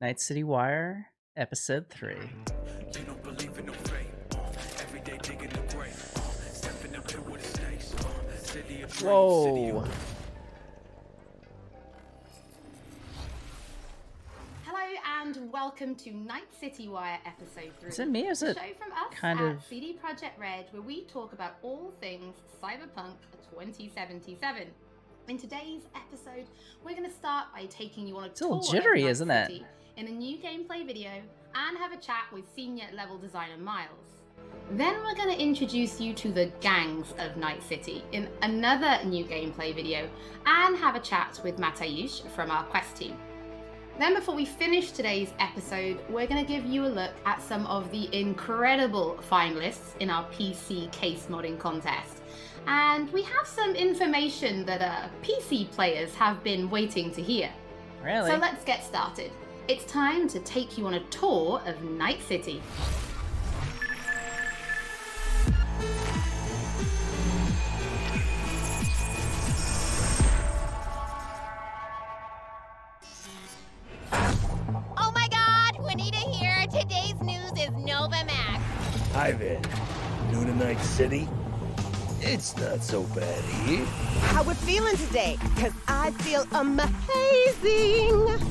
Night City Wire, Episode 3. Whoa! Hello and welcome to Night City Wire Episode 3. Is it me or is it show from us kind at of CD Projekt Red, where we talk about all things Cyberpunk 2077. In today's episode, we're going to start by taking you on a tour little jittery, of Night isn't it? City in a new gameplay video and have a chat with senior level designer Miles. Then we're going to introduce you to the gangs of Night City in another new gameplay video and have a chat with Matayush from our quest team. Then before we finish today's episode, we're going to give you a look at some of the incredible finalists in our PC case modding contest. And we have some information that PC players have been waiting to hear. Really? So let's get started. It's time to take you on a tour of Night City. Oh my god, Juanita here. Today's news is Nova Max. Hi there. New to Night City? It's not so bad here. How we feeling today? Cause I feel amazing.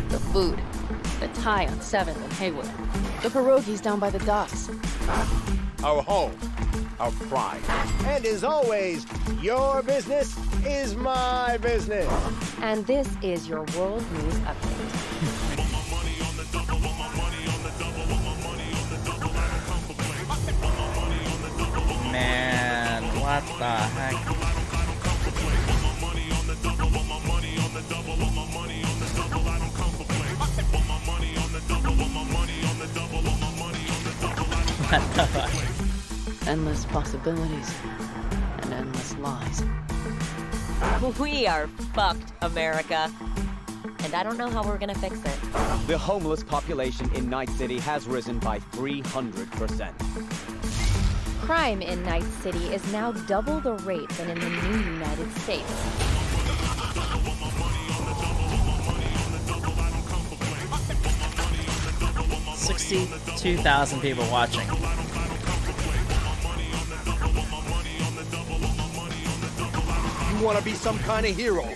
The food. The Thai on 7th and Haywood. The pierogies down by the docks. Our home. Our pride. And as always, your business is my business. And this is your World News Update. Man, what the heck? What the fuck? Endless possibilities. And endless lies. We are fucked, America. And I don't know how we're gonna fix it. The homeless population in Night City has risen by 300%. Crime in Night City is now double the rate than in the new United States. $62,000 people watching. You want to be some kind of hero.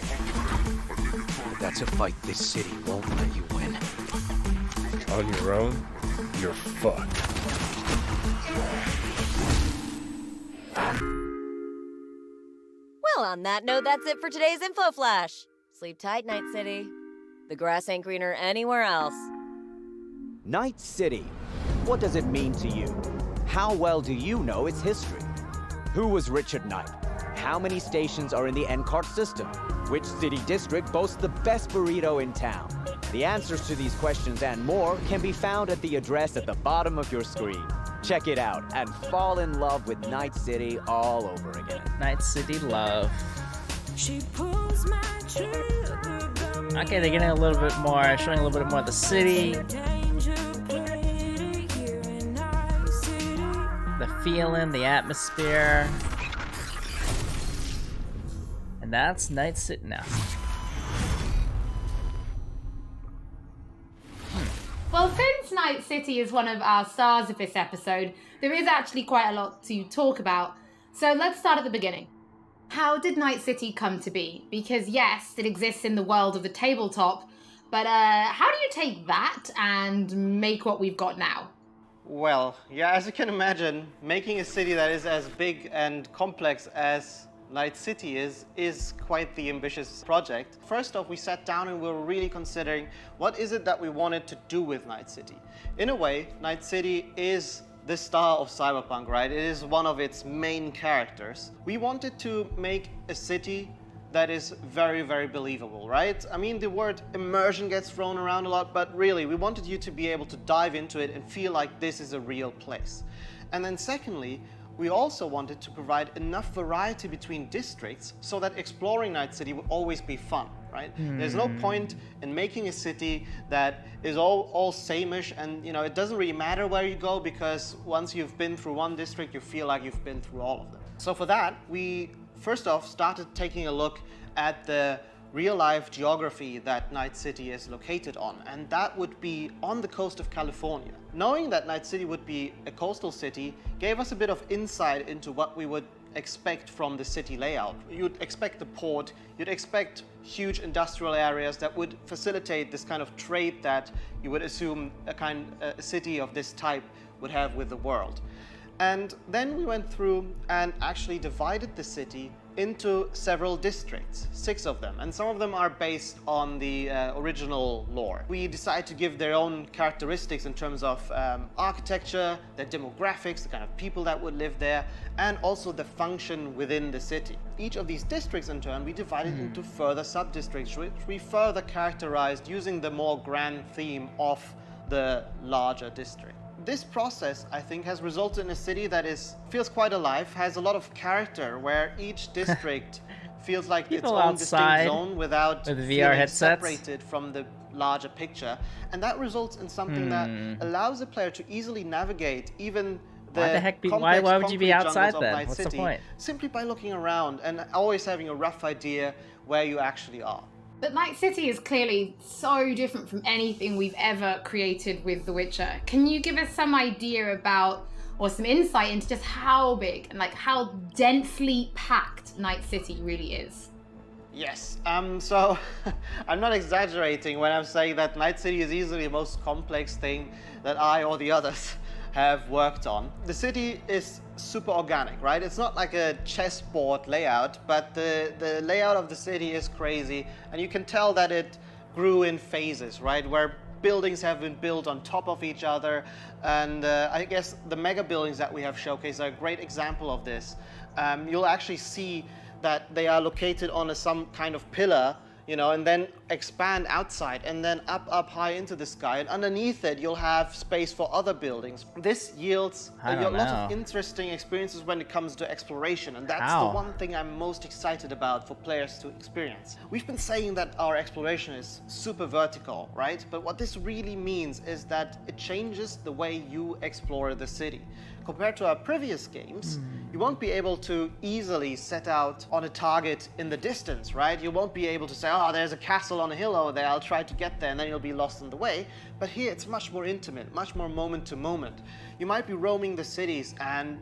But that's a fight this city won't let you win. On your own, you're fucked. Well, on that note, that's it for today's Info Flash. Sleep tight, Night City. The grass ain't greener anywhere else. Night City. What does it mean to you? How well do you know its history? Who was Richard Knight? How many stations are in the NCART system? Which city district boasts the best burrito in town? The answers to these questions and more can be found at the address at the bottom of your screen. Check it out and fall in love with Night City all over again. Night City love. Okay, they're getting a little bit more, showing a little bit more of the city. The feeling, the atmosphere. And that's Night City now. Well, since Night City is one of our stars of this episode, there is actually quite a lot to talk about. So let's start at the beginning. How did Night City come to be? Because yes, it exists in the world of the tabletop, but how do you take that and make what we've got now? Well, yeah, as you can imagine, making a city that is as big and complex as Night City is quite the ambitious project. First off, we sat down and we were really considering what is it that we wanted to do with Night City. In a way, Night City is the star of Cyberpunk, right? It is one of its main characters. We wanted to make a city that is very, very believable, right? I mean, the word immersion gets thrown around a lot, but really, we wanted you to be able to dive into it and feel like this is a real place. And then secondly, we also wanted to provide enough variety between districts so that exploring Night City would always be fun, right? There's no point in making a city that is all same-ish and, you know, it doesn't really matter where you go because once you've been through one district, you feel like you've been through all of them. So for that, we first off started taking a look at the real-life geography that Night City is located on, and that would be on the coast of California. Knowing that Night City would be a coastal city gave us a bit of insight into what we would expect from the city layout. You'd expect the port, you'd expect huge industrial areas that would facilitate this kind of trade that you would assume a city of this type would have with the world. And then we went through and actually divided the city into several districts, 6 of them, and some of them are based on the original lore. We decided to give their own characteristics in terms of architecture, their demographics, the kind of people that would live there, and also the function within the city. Each of these districts in turn we divided into further sub-districts, which we further characterized using the more grand theme of the larger district. This process, I think, has resulted in a city that feels quite alive, has a lot of character, where each district feels like its own distinct zone without feeling separated from the larger picture. And that results in something that allows the player to easily navigate even why would you be outside then? What's the point? Simply by looking around and always having a rough idea where you actually are. But Night City is clearly so different from anything we've ever created with The Witcher. Can you give us some idea about, or some insight into just how big and like how densely packed Night City really is? Yes, so I'm not exaggerating when I'm saying that Night City is easily the most complex thing that I or the others have worked on. The city is super organic, right? It's not like a chessboard layout, but the layout of the city is crazy, and you can tell that it grew in phases, right? Where buildings have been built on top of each other, and I guess the mega buildings that we have showcased are a great example of this. You'll actually see that they are located on some kind of pillar, you know, and then expand outside and then up high into the sky, and underneath it you'll have space for other buildings. This yields a lot of interesting experiences when it comes to exploration, and that's the one thing I'm most excited about for players to experience. We've been saying that our exploration is super vertical, right? But what this really means is that it changes the way you explore the city. Compared to our previous games, you won't be able to easily set out on a target in the distance, right? You won't be able to say, oh, there's a castle on a hill over there, I'll try to get there, and then you'll be lost on the way. But here it's much more intimate, much more moment to moment. You might be roaming the cities and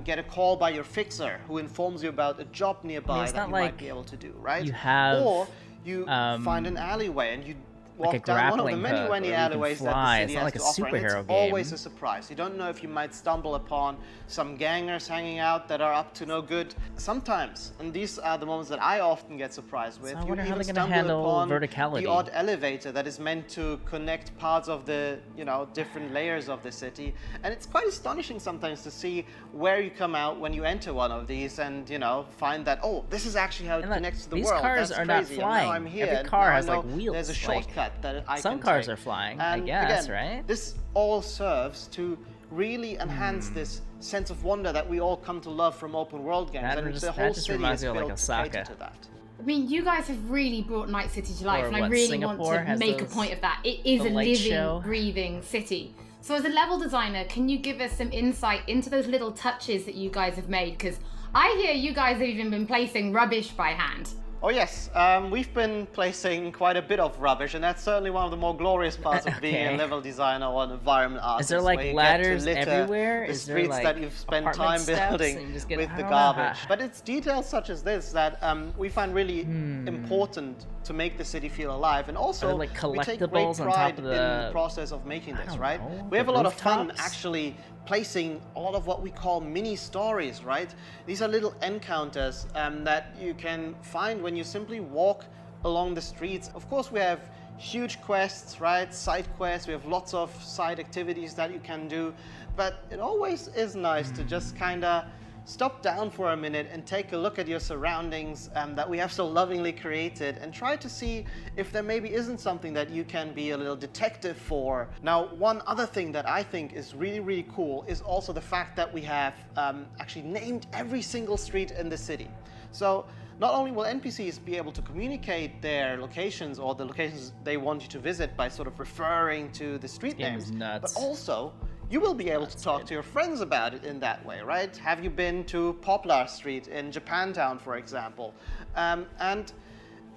get a call by your fixer who informs you about a job nearby that you might be able to do, right? Or you find an alleyway and you walk down one of the many alleyways that the city has to offer, and it's always a surprise. You don't know if you might stumble upon some gangers hanging out that are up to no good. Sometimes, and these are the moments that I often get surprised with, you even stumble upon the odd elevator that is meant to connect parts of the, you know, different layers of the city. And it's quite astonishing sometimes to see where you come out when you enter one of these and, you know, find that, oh, this is actually how it connects to the world. These cars are not flying. I'm here. Every car has like wheels. There's a shortcut that I some can cars take. Are flying, and I guess, again, right? This all serves to really enhance this sense of wonder that we all come to love from open world games, and the whole city is built to cater to that. I mean, you guys have really brought Night City to life, and I really want to make a point of that. It is a living, breathing city. So as a level designer, can you give us some insight into those little touches that you guys have made? Because I hear you guys have even been placing rubbish by hand. Oh yes, we've been placing quite a bit of rubbish, and that's certainly one of the more glorious parts of being a level designer or an environment artist. Is there like ladders everywhere? The streets that you've spent time building with the garbage. But it's details such as this that we find really important to make the city feel alive, and also like we take great pride in the process of making this, right? We have a lot of fun actually placing a lot of what we call mini stories, right? These are little encounters that you can find when you simply walk along the streets. Of course, we have huge quests, right? Side quests. We have lots of side activities that you can do, but it always is nice to just kind of stop down for a minute and take a look at your surroundings that we have so lovingly created, and try to see if there maybe isn't something that you can be a little detective for. Now, one other thing that I think is really, really cool is also the fact that we have actually named every single street in the city. So not only will NPCs be able to communicate their locations or the locations they want you to visit by sort of referring to the street names, but also you will be able to talk to your friends about it in that way, right? Have you been to Poplar Street in Japantown, for example? And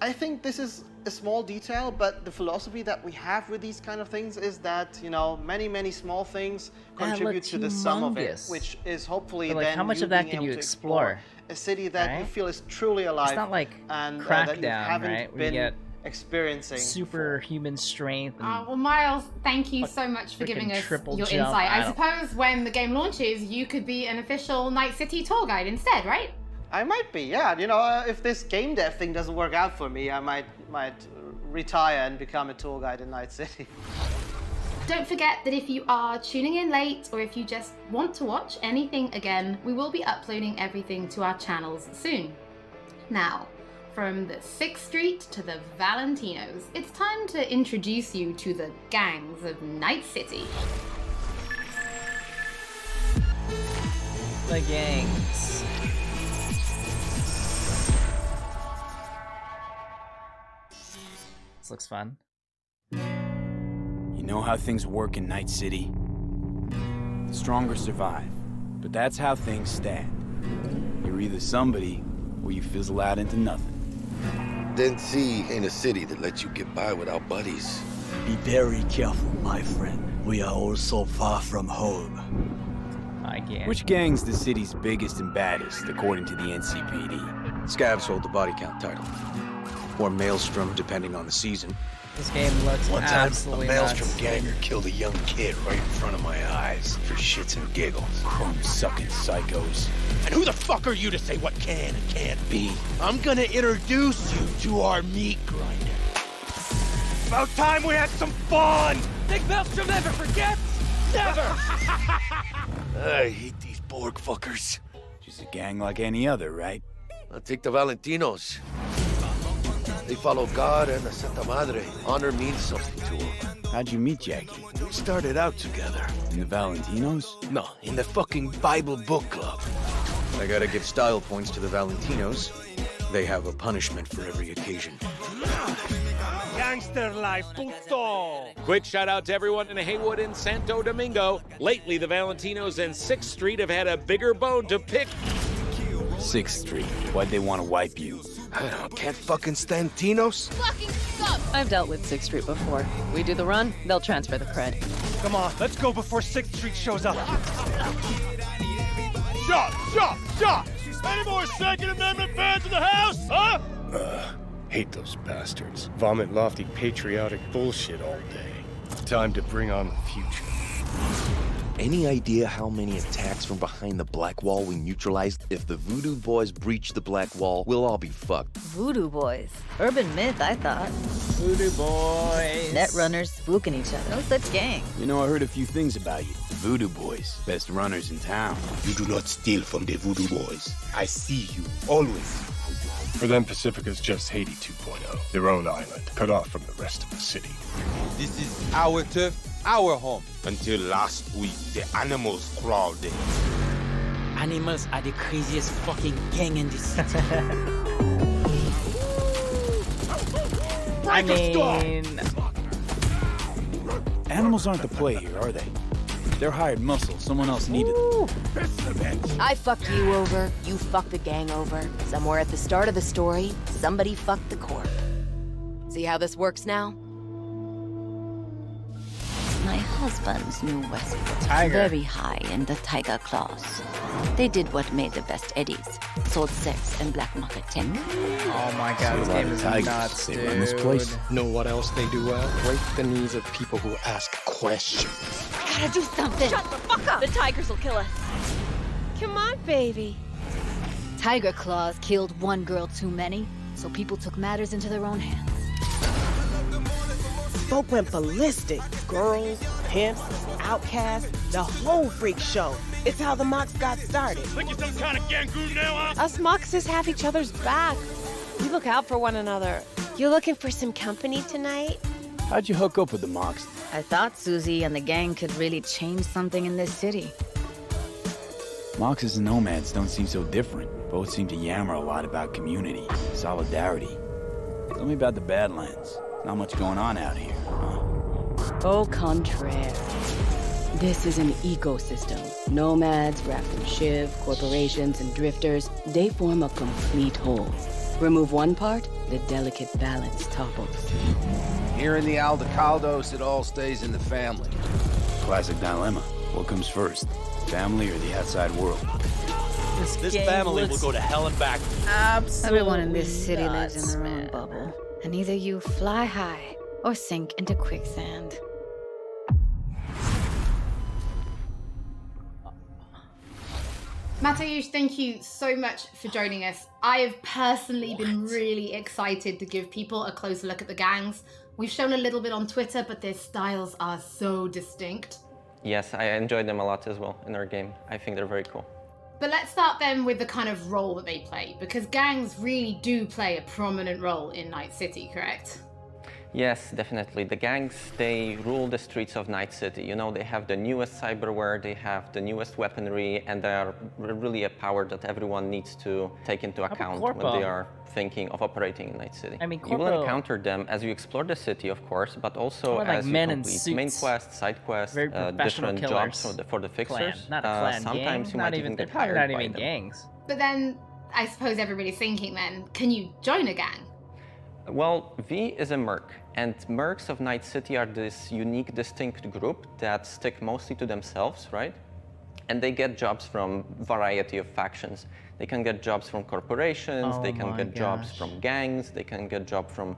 I think this is a small detail, but the philosophy that we have with these kind of things is that, you know, many small things contribute to the sum of it, which is hopefully but, like, then how much you of that being can able you to explore? A city that you right? feel is truly alive. It's not like and Crackdown, that you haven't right? been get experiencing superhuman strength. And well, Miles, thank you so much for giving us triple your jump. insight. I suppose when the game launches, you could be an official Night City tour guide instead, right? I might be, yeah. You know, if this game dev thing doesn't work out for me, I might retire and become a tour guide in Night City. Don't forget that if you are tuning in late or if you just want to watch anything again, we will be uploading everything to our channels soon. Now, from the 6th Street to the Valentinos, it's time to introduce you to the gangs of Night City. The gangs. This looks fun. You know how things work in Night City? The stronger survive, but that's how things stand. You're either somebody, or you fizzle out into nothing. Den C ain't a city that lets you get by without buddies. Be very careful, my friend. We are all so far from home. Which gang's the city's biggest and baddest, according to the NCPD? Scavs hold the body count title. Or Maelstrom, depending on the season. This game looks One time, a absolutely Maelstrom nuts. ganger killed a young kid right in front of my eyes for shits and giggles. Chrome-sucking psychos. And who the fuck are you to say what can and can't be? I'm gonna introduce you to our meat grinder. About time we had some fun! Think Maelstrom never forgets? Never! I hate these Borg fuckers. Just a gang like any other, right? I'll take the Valentinos. They follow God and the Santa Madre. Honor means something to them. How'd you meet Jackie? We started out together. In the Valentinos? No, in the fucking Bible book club. I gotta give style points to the Valentinos. They have a punishment for every occasion. Gangster life, puto! Quick shout out to everyone in Haywood and Santo Domingo. Lately, the Valentinos and 6th Street have had a bigger bone to pick. 6th Street. Why'd they want to wipe you? I can't fucking stand Tinos. Fucking scum! I've dealt with 6th Street before. We do the run, they'll transfer the cred. Come on, let's go before 6th Street shows up. Shot! Any more Second Amendment fans in the house, huh? Hate those bastards. Vomit lofty patriotic bullshit all day. Time to bring on the future. Any idea how many attacks from behind the Black Wall we neutralized? If the Voodoo Boys breach the Black Wall, we'll all be fucked. Voodoo Boys? Urban myth, I thought. Voodoo Boys. Net runners spooking each other. No such gang. You know, I heard a few things about you. The Voodoo Boys, best runners in town. You do not steal from the Voodoo Boys. I see you, always. For them, Pacifica's just Haiti 2.0. Their own island, cut off from the rest of the city. This is our turf, our home. Until last week, the animals crawled in. Animals are the craziest fucking gang in this city. I mean... Animals aren't the play here, are they? They're hired muscle. Someone else needed them. I fucked you over, you fucked the gang over. Somewhere at the start of the story, somebody fucked the Corp. See how this works now? My husband's new Westwood. Tiger. Very high in the Tiger clause. They did what made the best eddies. Sold sex and black market tech. Oh my god, this game is nuts, dude. They run this place. Know what else they do well? Break the knees of people who ask questions. I gotta do something. Shut the fuck up! The tigers will kill us. Come on, baby. Tiger claws killed one girl too many, so people took matters into their own hands. Folk went ballistic. Girls, pimps, outcasts, the whole freak show. It's how the Mox got started. Think you're some kind of gangoon now, huh? Us Moxes have each other's back. We look out for one another. You looking for some company tonight? How'd you hook up with the Mox? I thought Susie and the gang could really change something in this city. Moxes and nomads don't seem so different. Both seem to yammer a lot about community, solidarity. Tell me about the Badlands. Not much going on out here, huh? Au contraire. This is an ecosystem. Nomads, wrapped in Shiv, corporations, and drifters, they form a complete whole. Remove one part, the delicate balance topples. Here in the Aldecaldos, it all stays in the family. Classic dilemma. What comes first, family or the outside world? This family will go to hell and back. Absolutely. Everyone in this city lives in their own man. bubble. And either you fly high or sink into quicksand. Mateusz, thank you so much for joining us. I have personally been really excited to give people a closer look at the gangs. We've shown a little bit on Twitter, but their styles are so distinct. Yes, I enjoyed them a lot as well in our game. I think they're very cool. But let's start then with the kind of role that they play, because gangs really do play a prominent role in Night City, correct? Yes, definitely. The gangs, they rule the streets of Night City. You know, they have the newest cyberware, they have the newest weaponry, and they are really a power that everyone needs to take into account when they are thinking of operating in Night City. I mean, you will encounter them as you explore the city, of course, but also like as men you in complete main suits. quests, side quests, Very professional different killers. jobs for the fixers. Clan. Not a clan sometimes gang. you Not might even, even they're get probably hired not by even them. gangs. But then, I suppose everybody's thinking then, can you join a gang? Well, V is a merc, and mercs of Night City are this unique, distinct group that stick mostly to themselves, right? And they get jobs from variety of factions. They can get jobs from corporations, they can get jobs from gangs, they can get jobs from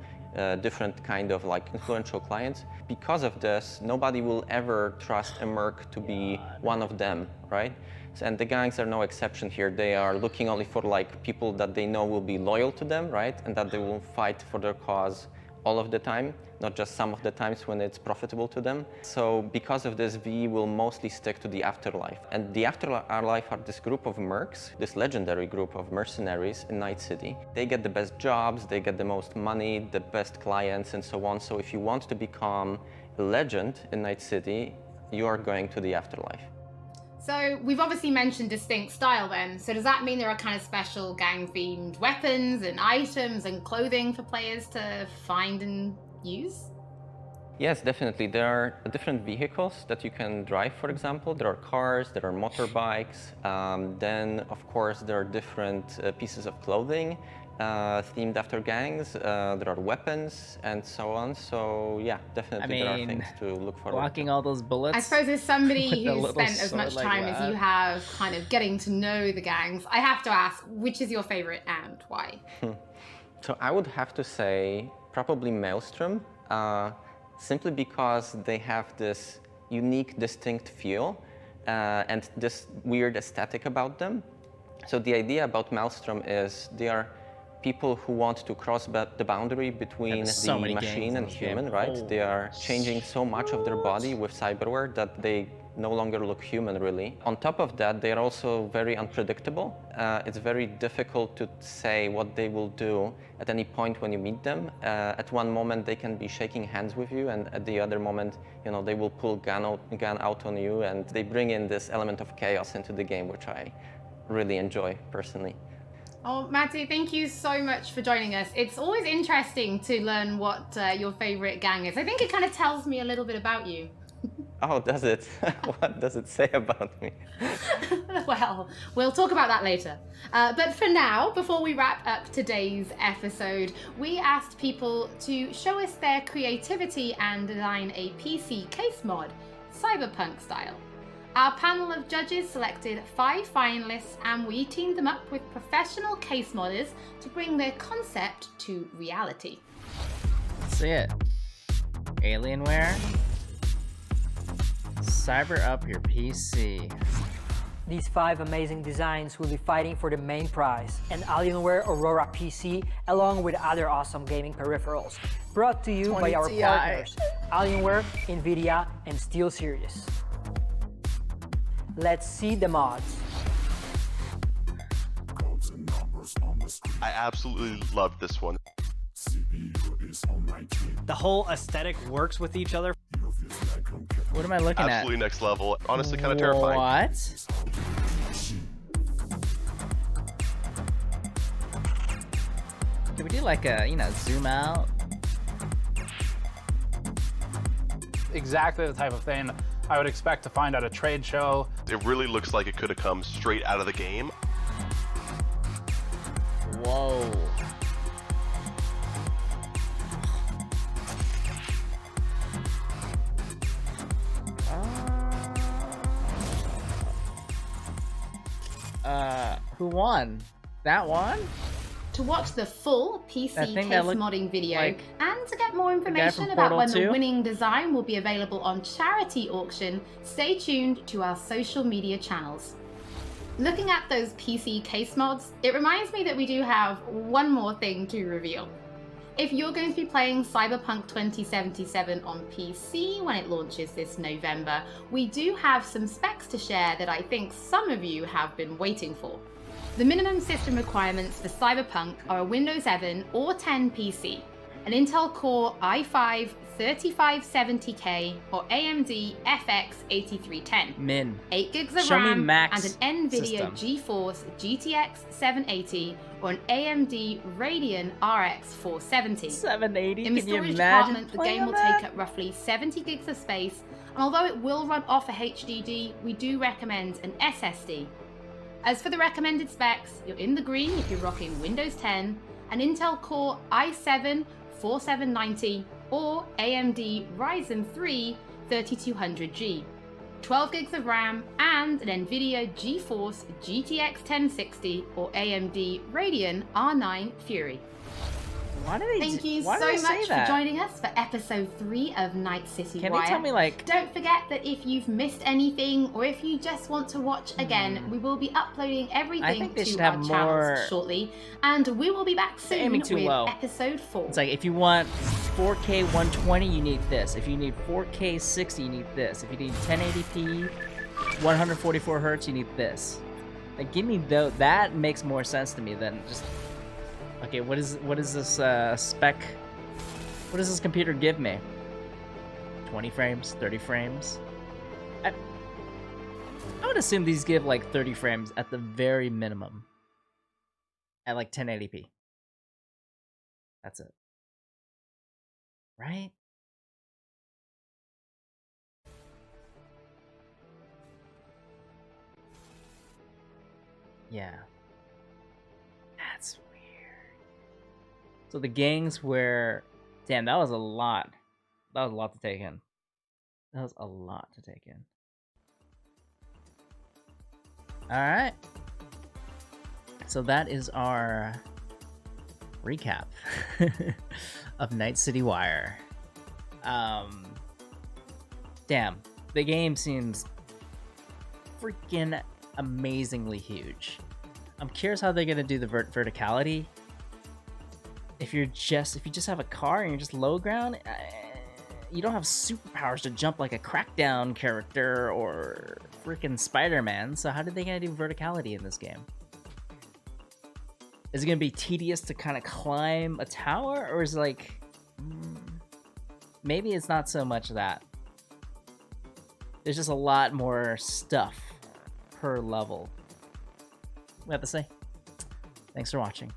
different kind of like influential clients. Because of this, nobody will ever trust a merc to be one of them, right? And the gangs are no exception here. They are looking only for like people that they know will be loyal to them, right? And that they will fight for their cause all of the time, not just some of the times when it's profitable to them. So because of this, V will mostly stick to the afterlife. And the afterlife are this group of mercs, this legendary group of mercenaries in Night City. They get the best jobs, they get the most money, the best clients, and so on. So if you want to become a legend in Night City, you are going to the afterlife. So we've obviously mentioned distinct style then. So does that mean there are kind of special gang-themed weapons and items and clothing for players to find and use? Yes, definitely. There are different vehicles that you can drive, for example. There are cars, there are motorbikes. Then, of course, there are different pieces of clothing themed after gangs. There are weapons and so on. So, yeah, definitely there are things to look for. Blocking all those bullets. I suppose as somebody with a who's little spent as much sword like time as that. you have kind of getting to know the gangs, I have to ask, which is your favorite and why? So I would have to say probably Maelstrom, simply because they have this unique, distinct feel and this weird aesthetic about them. So the idea about Maelstrom is they are people who want to cross the boundary between so the many machine gangs in and this game. human, right? Oh. They are changing so much of their body with cyberware that they no longer look human, really. On top of that, they are also very unpredictable. It's very difficult to say what they will do at any point when you meet them. At one moment, they can be shaking hands with you, and at the other moment, you know, they will pull gun out on you, and they bring in this element of chaos into the game, which I really enjoy personally. Oh, Matty, thank you so much for joining us. It's always interesting to learn what your favorite gang is. I think it kind of tells me a little bit about you. Oh, does it? What does it say about me? Well, we'll talk about that later. But for now, before we wrap up today's episode, we asked people to show us their creativity and design a PC case mod, Cyberpunk style. Our panel of judges selected 5 finalists and we teamed them up with professional case modders to bring their concept to reality. Let's see it. Alienware. Cyber up your PC. These 5 amazing designs will be fighting for the main prize, an Alienware Aurora PC, along with other awesome gaming peripherals. Brought to you by our 20 Ti. partners, Alienware, Nvidia, and SteelSeries. Let's see the mods. I absolutely loved this one. The whole aesthetic works with each other. What am I looking Absolutely next level. Honestly, kind of terrifying. What? Can we do like a, you know, zoom out? Exactly the type of thing I would expect to find at a trade show. It really looks like it could have come straight out of the game. Whoa. Who won? That one? To watch the full PC case modding video and to get more information about when the winning design will be available on charity auction, stay tuned to our social media channels. Looking at those PC case mods, it reminds me that we do have one more thing to reveal. If you're going to be playing Cyberpunk 2077 on PC when it launches this November, we do have some specs to share that I think some of you have been waiting for. The minimum system requirements for Cyberpunk are a Windows 7 or 10 PC, an Intel Core i5 3570K or AMD FX 8310, Min. 8 gigs of Show me RAM, Max and an NVIDIA system. GeForce GTX 780 or an AMD Radeon RX 470. 780? In the Can you storage imagine department, the playing game will that? take up roughly 70 gigs of space, and although it will run off a HDD, we do recommend an SSD. As for the recommended specs, you're in the green if you're rocking Windows 10, an Intel Core i7 4790 or AMD Ryzen 3 3200G, 12 gigs of RAM, and an NVIDIA GeForce GTX 1060 or AMD Radeon R9 Fury. Why do they Thank you why so do they say much that? for joining us for episode 3 of Night City Can Wire. they tell me, like... Don't forget that if you've missed anything or if you just want to watch again, we will be uploading everything they to should our have channels more- shortly, and we will be back soon aiming with too low. episode 4. It's like, if you want 4K 120, you need this. If you need 4K 60, you need this. If you need 1080p 144 hertz, you need this. Like, give me that makes more sense to me than just... Okay, what is this spec? What does this computer give me? 20 frames, 30 frames? I would assume these give like 30 frames at the very minimum. At like 1080p. That's it. Right? Yeah. That's weird. So the gangs where... Damn, that was a lot. That was a lot to take in. That was a lot to take in. Alright. So that is our recap of Night City Wire. Damn, the game seems freaking amazingly huge. I'm curious how they're gonna do the verticality. If you just have a car and you're just low ground, you don't have superpowers to jump like a Crackdown character or freaking Spider-Man. So how are they gonna do verticality in this game? Is it gonna be tedious to kind of climb a tower, or is it like maybe it's not so much that? There's just a lot more stuff per level. We have to say. Thanks for watching.